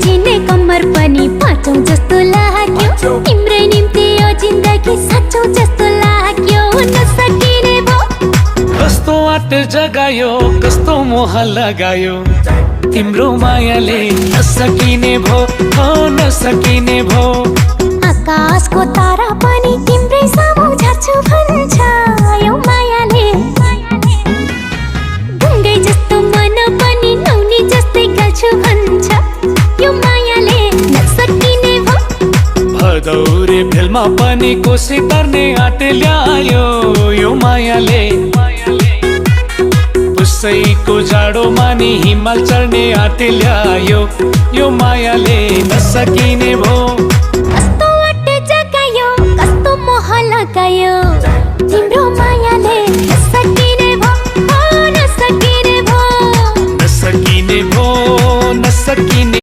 चिने कम्मर पनि पाँचौं जस्तो लाग्यो तिम्रै निम्ति यो जिन्दगी साँचौं जस्तो लाग्यो नसकिने भो कस्तो आट जगायो कस्तो मोह लगायो तिम्रो मायाले नसकिने भो नसकिने भो आकाशको तारा पनि तिम्रै सामु झर्छु भन्छ यो मायाले ढुङ्गै जस्तो मन पनि नौनी जस्तै गल्छु भन्छ यो मायाले नसकिने भो भदौरे भेलमा पनि कोसी तर्ने आँट ल्यायो यो मायाले पुसैको जाडोमा नि हिमाल चढ्ने आँट ल्यायो यो मायाले नसकिने भो